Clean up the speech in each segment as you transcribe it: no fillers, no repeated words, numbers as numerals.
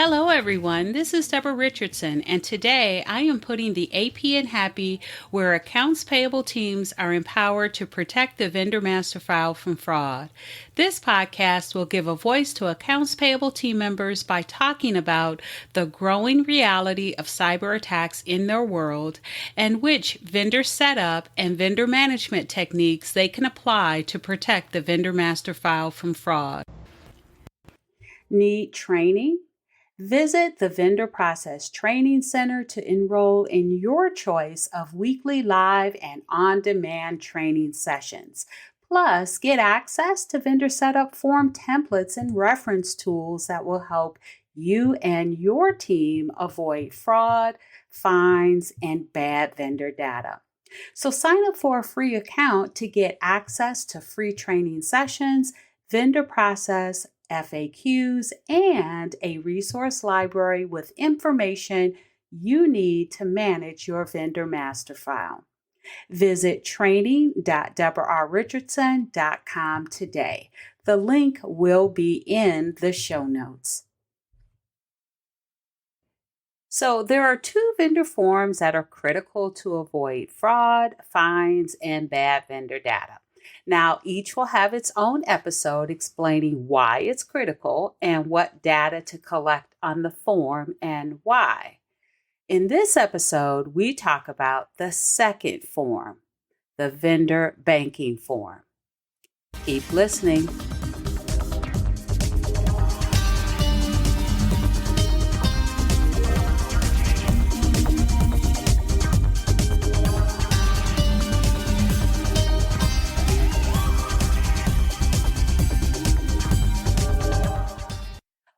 Hello, everyone. This is Debra Richardson, and today I am putting the AP in Happy, where accounts payable teams are empowered to protect the vendor master file from fraud. This podcast will give a voice to accounts payable team members by talking about the growing reality of cyber attacks in their world and which vendor setup and vendor management techniques they can apply to protect the vendor master file from fraud. Need training? Visit the Vendor Process Training Center to enroll in your choice of weekly live and on-demand training sessions. Plus, get access to vendor setup form templates and reference tools that will help you and your team avoid fraud, fines, and bad vendor data. So sign up for a free account to get access to free training sessions, vendor process FAQs, and a resource library with information you need to manage your vendor master file. Visit training.debrarrichardson.com today. The link will be in the show notes. So there are two vendor forms that are critical to avoid fraud, fines, and bad vendor data. Now, each will have its own episode explaining why it's critical and what data to collect on the form and why. In this episode, we talk about the second form, the vendor banking form. Keep listening.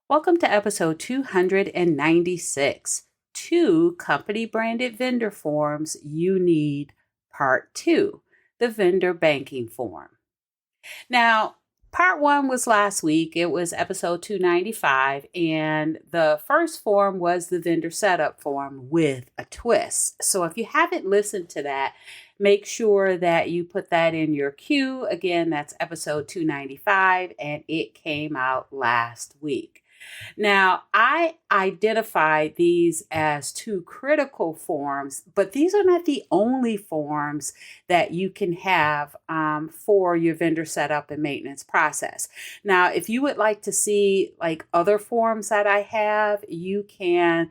Welcome to episode 296, 2 company-branded vendor forms you need, part 2, the vendor banking form. Now, part 1 was last week. It was episode 295, and the first form was the vendor setup form with a twist. So if you haven't listened to that, make sure that you put that in your queue. Again, that's episode 295, and it came out last week. Now, I identified these as 2 critical forms, but these are not the only forms that you can have for your vendor setup and maintenance process. Now, if you would like to see like other forms that I have, you can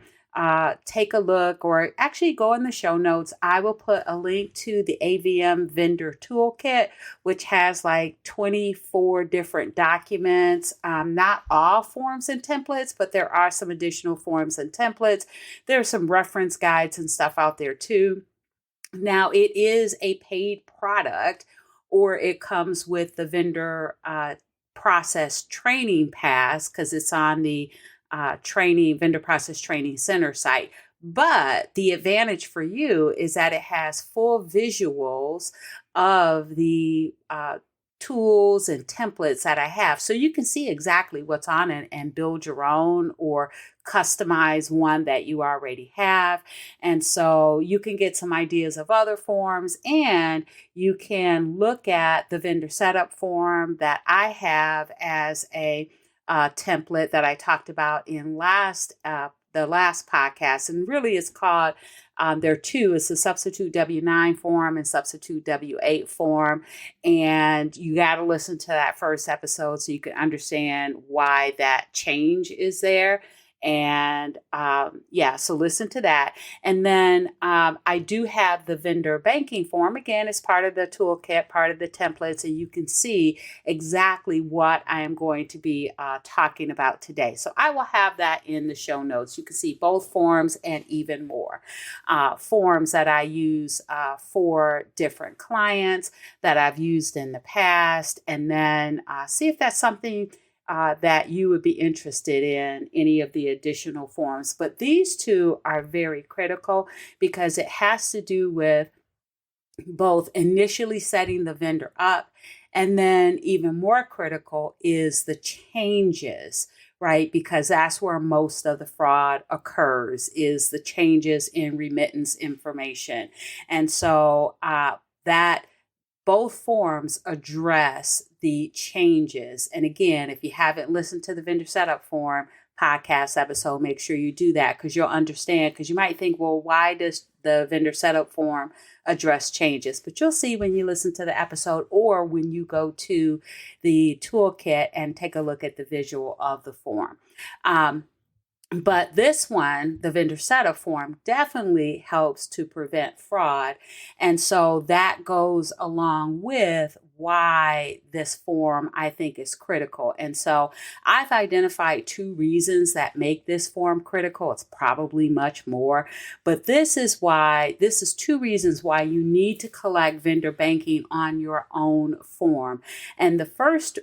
take a look or actually go in the show notes. I will put a link to the AVM vendor toolkit, which has like 24 different documents, not all forms and templates, but there are some additional forms and templates. There are some reference guides and stuff out there too. Now, it is a paid product, or it comes with the vendor process training pass because it's on the vendor process training center site. But the advantage for you is that it has full visuals of the tools and templates that I have. So you can see exactly what's on it and build your own or customize one that you already have. And so you can get some ideas of other forms, and you can look at the vendor setup form that I have as a template that I talked about in the last podcast. And really it's called, there are 2, it's the substitute W9 form and substitute W8 form. And you got to listen to that first episode so you can understand why that change is there. And so listen to that. And then I do have the vendor banking form. Again, it's part of the toolkit, part of the templates, and you can see exactly what I am going to be talking about today. So I will have that in the show notes. You can see both forms and even more forms that I use for different clients that I've used in the past, and then see if that's something that you would be interested in, any of the additional forms. But these 2 are very critical because it has to do with both initially setting the vendor up, and then even more critical is the changes, right? Because that's where most of the fraud occurs, is the changes in remittance information. And so that both forms address the changes. And again, if you haven't listened to the vendor setup form, podcast episode, make sure you do that because you'll understand. Because you might think, well, why does the vendor setup form address changes? But you'll see when you listen to the episode or when you go to the toolkit and take a look at the visual of the form. But this one, the vendor setup form, definitely helps to prevent fraud. And so that goes along with why this form I think is critical. And so I've identified 2 reasons that make this form critical. It's probably much more, but this is 2 reasons why you need to collect vendor banking on your own form. And the first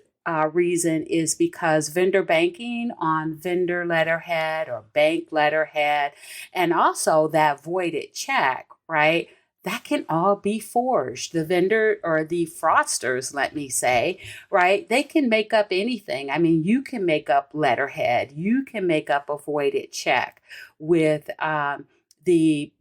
reason is because vendor banking on vendor letterhead or bank letterhead, and also that voided check, right? That can all be forged. The vendor or the fraudsters, let me say, right? They can make up anything. I mean, you can make up letterhead. You can make up a voided check with the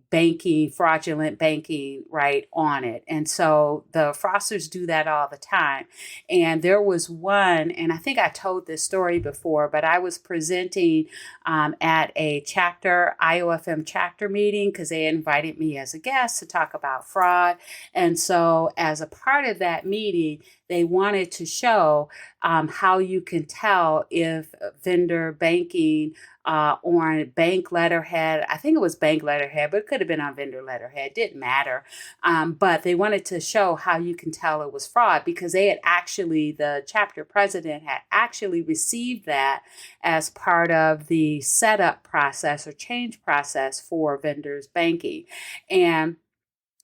fraudulent banking, right, on it. And so the fraudsters do that all the time. And there was one, and I think I told this story before, but I was presenting at a IOFM chapter meeting because they invited me as a guest to talk about fraud. And so as a part of that meeting, they wanted to show how you can tell if vendor banking on bank letterhead, I think it was bank letterhead, but it could have been on vendor letterhead, didn't matter. But they wanted to show how you can tell it was fraud because the chapter president had actually received that as part of the setup process or change process for vendors banking. And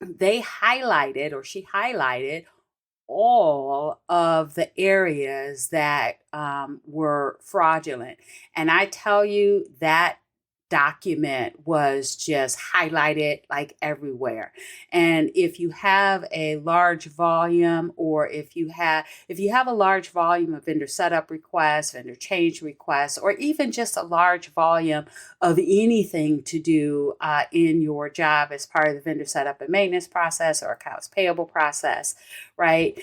she highlighted all of the areas that were fraudulent. And I tell you, that document was just highlighted like everywhere. And if you have a large volume, or if you have a large volume of vendor setup requests, vendor change requests, or even just a large volume of anything to do in your job as part of the vendor setup and maintenance process or accounts payable process, right?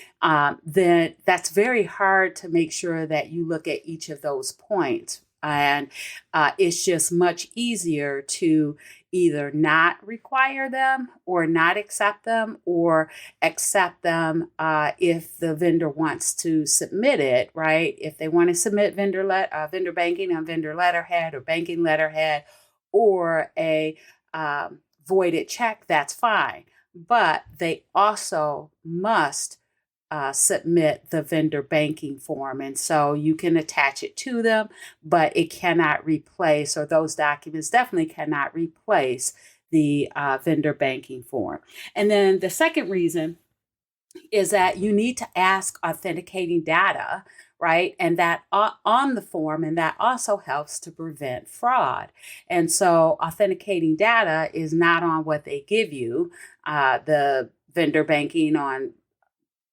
Then that's very hard to make sure that you look at each of those points. And it's just much easier to either not require them or not accept them, or accept them if the vendor wants to submit it, right? If they want to submit vendor banking on vendor letterhead or banking letterhead or a voided check, that's fine. But they also must submit the vendor banking form. And so you can attach it to them, but it cannot replace, or those documents definitely cannot replace the vendor banking form. And then the second reason is that you need to ask authenticating data, right? And that on the form, and that also helps to prevent fraud. And so authenticating data is not on what they give you, the vendor banking on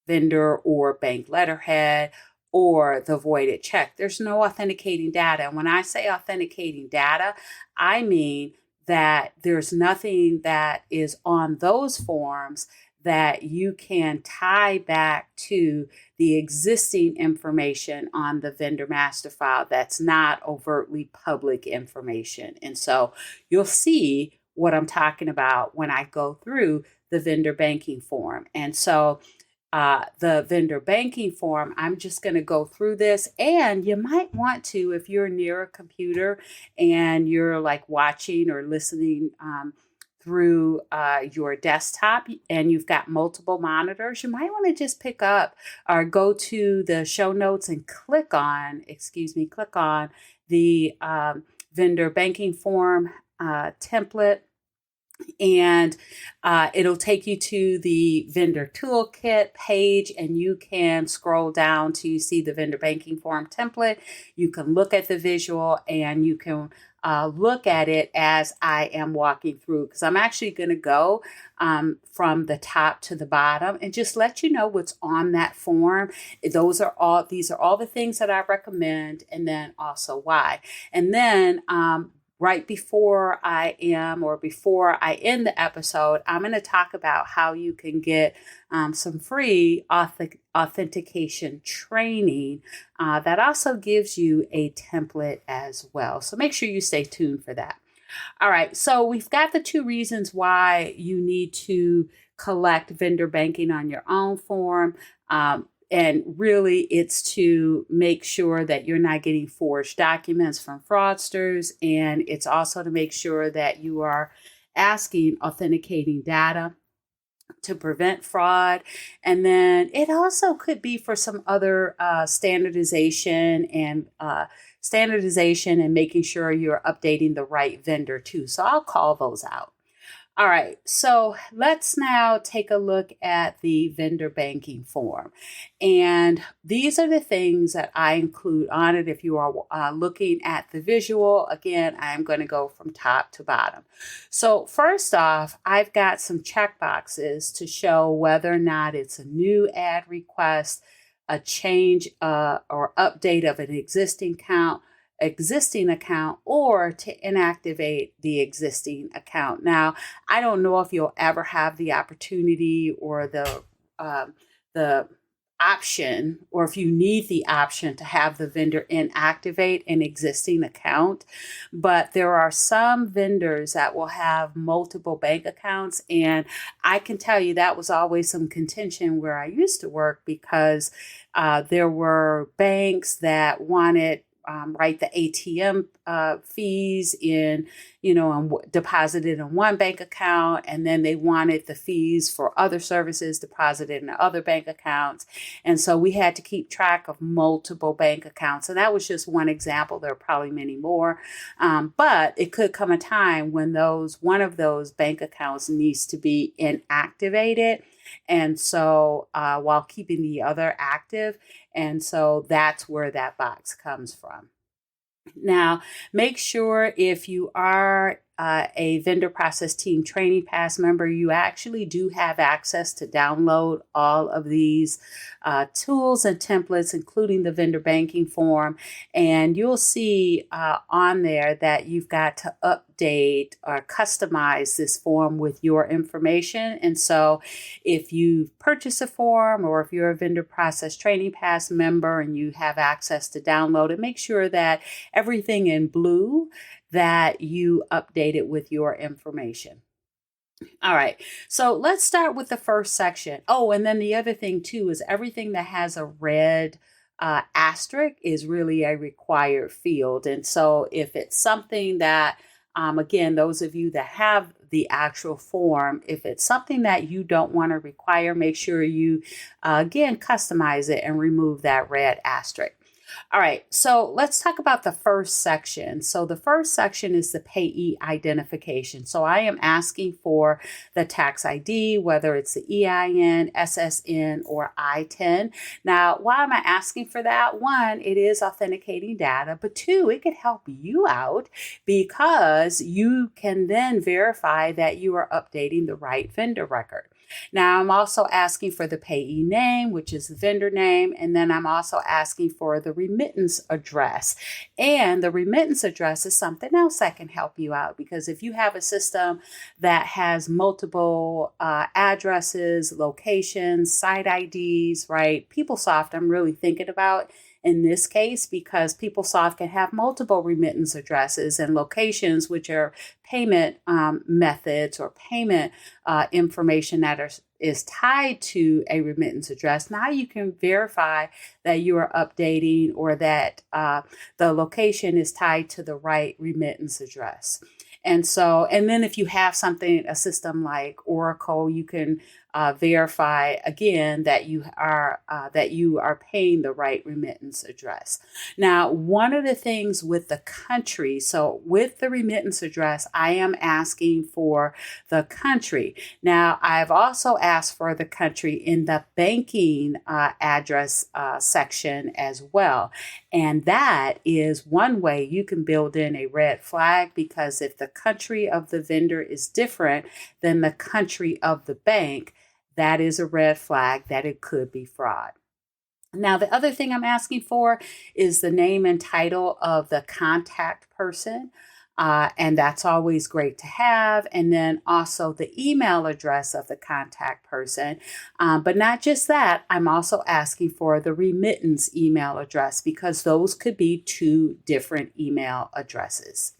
vendor or bank letterhead or the voided check. There's no authenticating data. And when I say authenticating data, I mean that there's nothing that is on those forms that you can tie back to the existing information on the vendor master file that's not overtly public information. And so you'll see what I'm talking about when I go through the vendor banking form. And so the vendor banking form, I'm just going to go through this, and you might want to, if you're near a computer and you're like watching or listening through your desktop and you've got multiple monitors, you might want to just pick up or go to the show notes and click on the vendor banking form template. And it'll take you to the vendor toolkit page, and you can scroll down to see the vendor banking form template. You can look at the visual, and you can look at it as I am walking through, because I'm actually going to go from the top to the bottom and just let you know what's on that form. These are all the things that I recommend, and then also why. And then right before before I end the episode, I'm going to talk about how you can get some free authentication training that also gives you a template as well. So make sure you stay tuned for that. All right, so we've got the 2 reasons why you need to collect vendor banking on your own form. And really, it's to make sure that you're not getting forged documents from fraudsters. And it's also to make sure that you are asking authenticating data to prevent fraud. And then it also could be for some other standardization and making sure you're updating the right vendor too. So I'll call those out. All right, so let's now take a look at the vendor banking form. And these are the things that I include on it. If you are looking at the visual, again, I'm going to go from top to bottom. So first off, I've got some check boxes to show whether or not it's a new ad request, a change or update of an existing account, or to inactivate the existing account. Now, I don't know if you'll ever have the opportunity or the option, or if you need the option to have the vendor inactivate an existing account, but there are some vendors that will have multiple bank accounts. And I can tell you that was always some contention where I used to work, because there were banks that wanted the ATM fees in, and deposited in one bank account, and then they wanted the fees for other services deposited in other bank accounts. And so we had to keep track of multiple bank accounts. And that was just one example. There are probably many more. But it could come a time when one of those bank accounts needs to be inactivated. And so while keeping the other active. And so that's where that box comes from. Now, make sure if you are a vendor process team training pass member, you actually do have access to download all of these tools and templates, including the vendor banking form. And you'll see on there that you've got to update or customize this form with your information. And so if you purchase a form, or if you're a vendor process training pass member and you have access to download it, make sure that everything in blue, that you update it with your information. All right, so let's start with the first section. Oh, and then the other thing too is everything that has a red asterisk is really a required field. And so if it's something that, again, those of you that have the actual form, if it's something that you don't want to require, make sure you, again, customize it and remove that red asterisk. All right, so let's talk about the first section. So the first section is the payee identification. So I am asking for the tax ID, whether it's the EIN, SSN, or I-10. Now, why am I asking for that? 1, it is authenticating data, but 2, it could help you out because you can then verify that you are updating the right vendor record. Now, I'm also asking for the payee name, which is the vendor name, and then I'm also asking for the remittance address. And the remittance address is something else that can help you out, because if you have a system that has multiple addresses, locations, site IDs, right? PeopleSoft, I'm really thinking about in this case, because PeopleSoft can have multiple remittance addresses and locations, which are payment methods or payment information that is tied to a remittance address. Now you can verify that you are updating, or that the location is tied to the right remittance address. And then if you have a system like Oracle, you can verify again that you are paying the right remittance address. Now, one of the things with the country, so with the remittance address, I am asking for the country. Now, I've also asked for the country in the banking address section as well. And that is one way you can build in a red flag, because if the country of the vendor is different than the country of the bank, that is a red flag that it could be fraud. Now, the other thing I'm asking for is the name and title of the contact person. And that's always great to have. And then also the email address of the contact person. But not just that, I'm also asking for the remittance email address because those could be two different email addresses.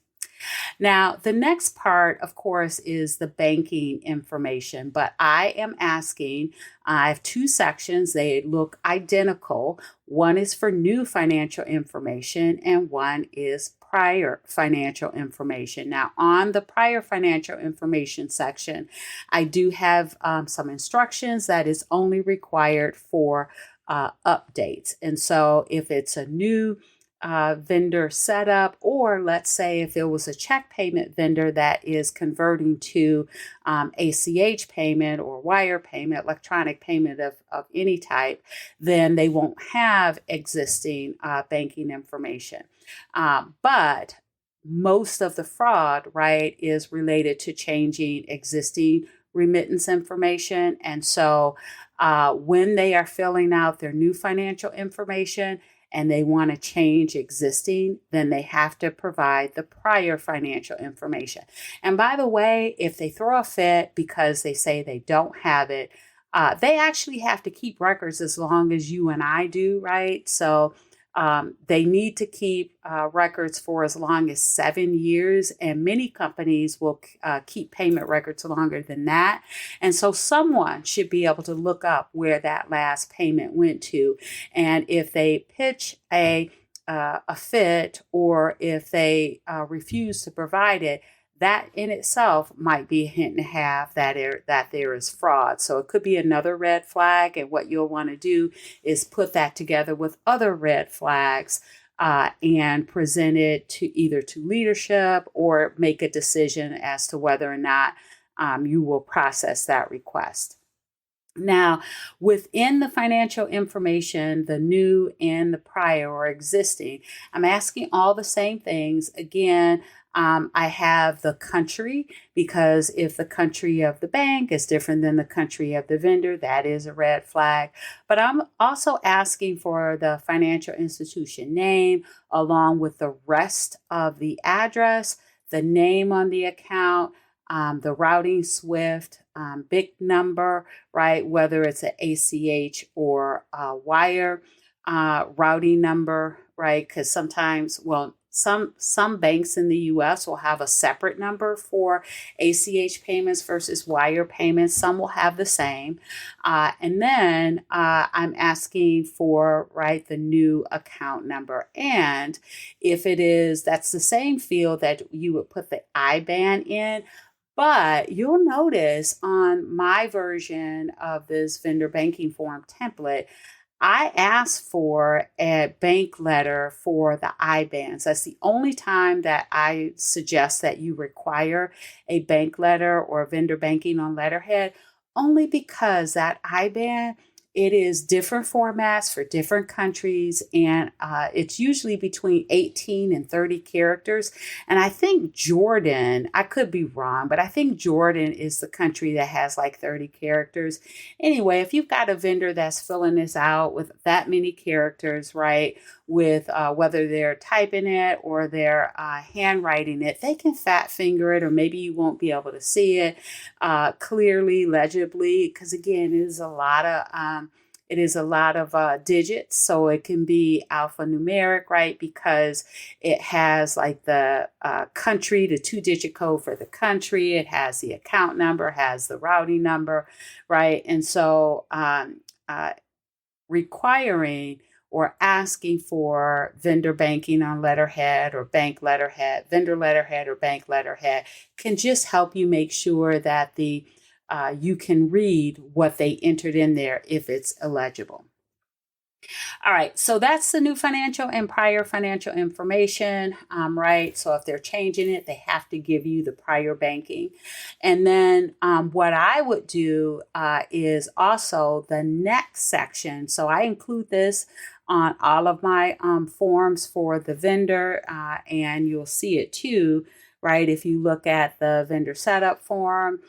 Now, the next part, of course, is the banking information, but I am asking, I have two sections. They look identical. One is for new financial information and one is prior financial information. Now, on the prior financial information section, I do have some instructions that is only required for updates. And so if it's a new vendor setup, or let's say if it was a check payment vendor that is converting to ACH payment or wire payment, electronic payment of any type, then they won't have existing banking information. But most of the fraud, right, is related to changing existing remittance information. And so when they are filling out their new financial information, and they want to change existing, then they have to provide the prior financial information. And by the way, if they throw a fit because they say they don't have it, they actually have to keep records as long as you and I do, right? So they need to keep records for as long as 7 years, and many companies will keep payment records longer than that. And so someone should be able to look up where that last payment went to. And if they pitch a fit, or if they refuse to provide it, that in itself might be a hint and a half that there is fraud. So it could be another red flag. And what you'll want to do is put that together with other red flags and present it to either to leadership or make a decision as to whether or not you will process that request. Now, within the financial information, the new and the prior or existing, I'm asking all the same things. Again, I have the country, because if the country of the bank is different than the country of the vendor, that is a red flag. But I'm also asking for the financial institution name along with the rest of the address, the name on the account, the routing SWIFT, big number, right? Whether it's an ACH or a wire routing number, right? Because sometimes, some banks in the U.S. will have a separate number for ACH payments versus wire payments. Some will have the same. And then I'm asking for, right, the new account number. And if it is, that's the same field that you would put the IBAN in. But you'll notice on my version of this vendor banking form template, I asked for a bank letter for the IBANs. That's the only time that I suggest that you require a bank letter or vendor banking on letterhead, only because that IBAN, it is different formats for different countries, and it's usually between 18 and 30 characters. And I think Jordan, I could be wrong, but I think Jordan is the country that has like 30 characters. Anyway, if you've got a vendor that's filling this out with that many characters, right, with whether they're typing it or they're handwriting it, they can fat finger it, or maybe you won't be able to see it clearly, legibly, because again, it is a lot of digits, so it can be alphanumeric, right? Because it has like the country, the 2-digit code for the country, it has the account number, has the routing number, right? And so requiring or asking for vendor banking on letterhead or bank letterhead, vendor letterhead or bank letterhead can just help you make sure that you can read what they entered in there if it's illegible. All right, so that's the new financial and prior financial information, right? So if they're changing it, they have to give you the prior banking. And then what I would do is also the next section. So I include this on all of my forms for the vendor, and you'll see it too, right? If you look at the vendor setup form,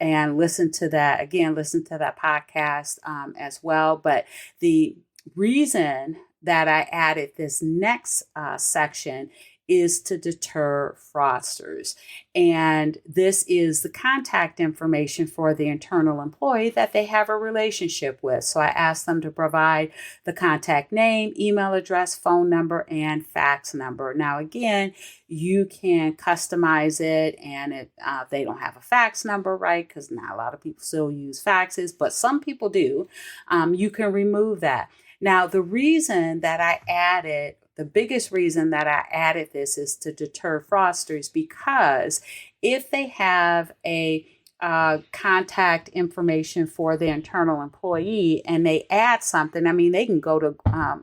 and listen to that podcast as well. But the reason that I added this next section is to deter fraudsters. And this is the contact information for the internal employee that they have a relationship with. So I asked them to provide the contact name, email address, phone number, and fax number. Now, again, you can customize it, and if they don't have a fax number, right? Because not a lot of people still use faxes, but some people do. You can remove that. Now, the biggest reason that I added this is to deter fraudsters, because if they have a contact information for the internal employee and they add something, I mean, they can go to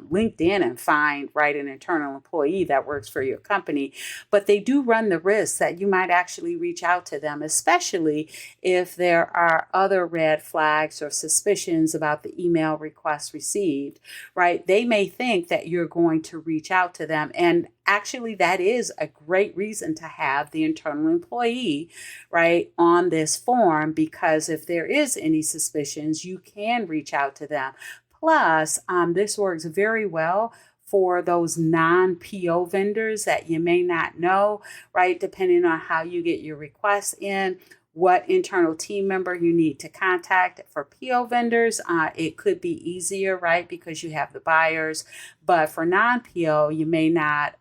LinkedIn and find, right, an internal employee that works for your company, but they do run the risk that you might actually reach out to them, especially if there are other red flags or suspicions about the email request received, right? They may think that you're going to reach out to them, and actually, that is a great reason to have the internal employee, right, on this form, because if there is any suspicions, you can reach out to them. Plus, this works very well for those non-PO vendors that you may not know, right, depending on how you get your requests in, what internal team member you need to contact. For PO vendors, it could be easier, right, because you have the buyers. But for non-PO, you may not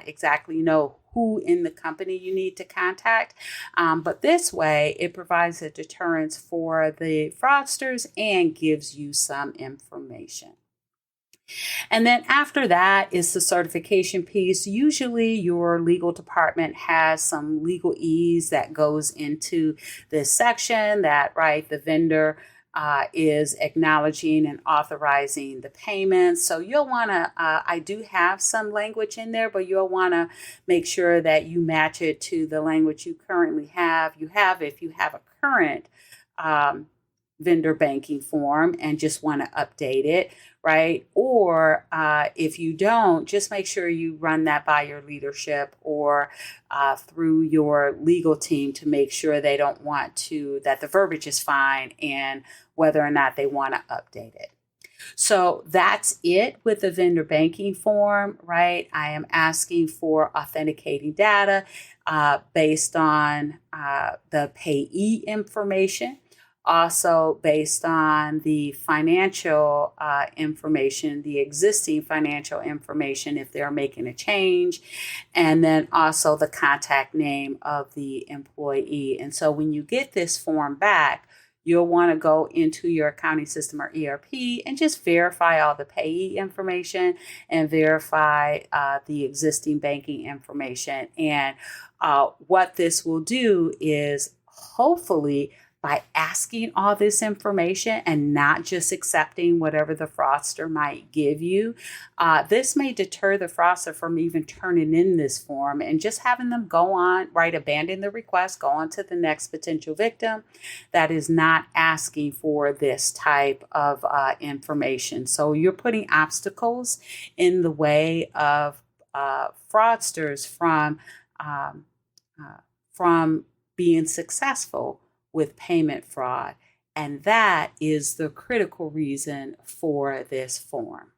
exactly know who in the company you need to contact. But this way, it provides a deterrence for the fraudsters and gives you some information. And then after that is the certification piece. Usually your legal department has some legalese that goes into this section that, right, the vendor is acknowledging and authorizing the payments. So you'll want to, I do have some language in there, but you'll want to make sure that you match it to the language you currently have. If you have a current vendor banking form and just want to update it, right? Or if you don't, just make sure you run that by your leadership or through your legal team to make sure they don't want to, that the verbiage is fine and whether or not they want to update it. So that's it with the vendor banking form, right? I am asking for authenticating data based on the payee information. Also based on the financial information, the existing financial information if they're making a change, and then also the contact name of the employee. And so when you get this form back, you'll want to go into your accounting system or ERP and just verify all the payee information and verify the existing banking information. And what this will do is hopefully, by asking all this information and not just accepting whatever the fraudster might give you, this may deter the fraudster from even turning in this form and just having them go on, right, abandon the request, go on to the next potential victim that is not asking for this type of information. So you're putting obstacles in the way of fraudsters from being successful with payment fraud. And that is the critical reason for this form.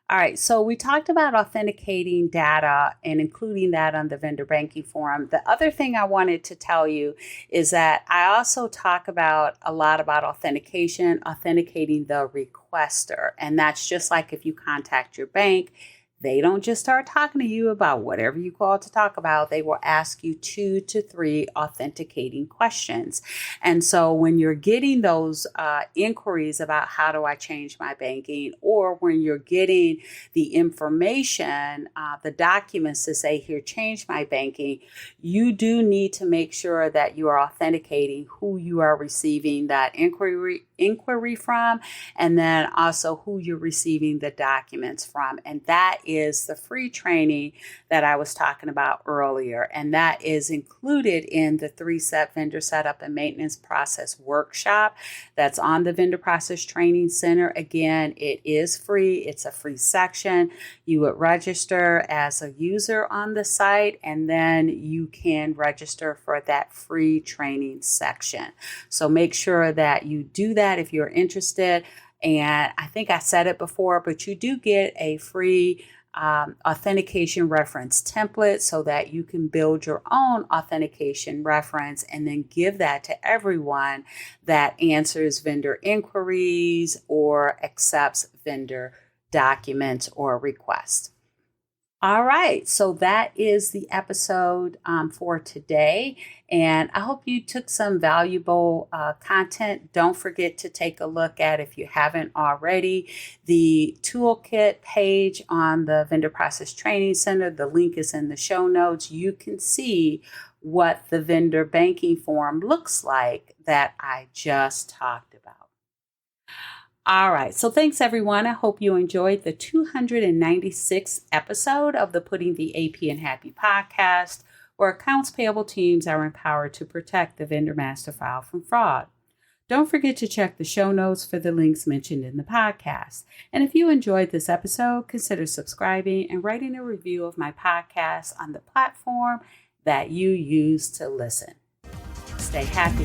All right, so we talked about authenticating data and including that on the vendor banking form. The other thing I wanted to tell you is that I also talk about a lot about authenticating the requester. And that's just like if you contact your bank, they don't just start talking to you about whatever you call to talk about. They will ask you 2 to 3 authenticating questions. And so when you're getting those inquiries about how do I change my banking, or when you're getting the information, the documents to say, here, change my banking, you do need to make sure that you are authenticating who you are receiving that inquiry from, and then also who you're receiving the documents from. And that is the free training that I was talking about earlier. And that is included in the 3-step vendor setup and maintenance process workshop that's on the Vendor Process Training Center. Again, it is free. It's a free section. You would register as a user on the site, and then you can register for that free training section. So make sure that you do that if you're interested. And I think I said it before, but you do get a free authentication reference template so that you can build your own authentication reference and then give that to everyone that answers vendor inquiries or accepts vendor documents or requests. All right, so that is the episode for today, and I hope you took some valuable content. Don't forget to take a look at, if you haven't already, the toolkit page on the Vendor Process Training Center. The link is in the show notes. You can see what the vendor banking form looks like that I just talked about. All right. So thanks, everyone. I hope you enjoyed the 296th episode of the Putting the AP in Happy podcast, where accounts payable teams are empowered to protect the vendor master file from fraud. Don't forget to check the show notes for the links mentioned in the podcast. And if you enjoyed this episode, consider subscribing and writing a review of my podcast on the platform that you use to listen. Stay happy.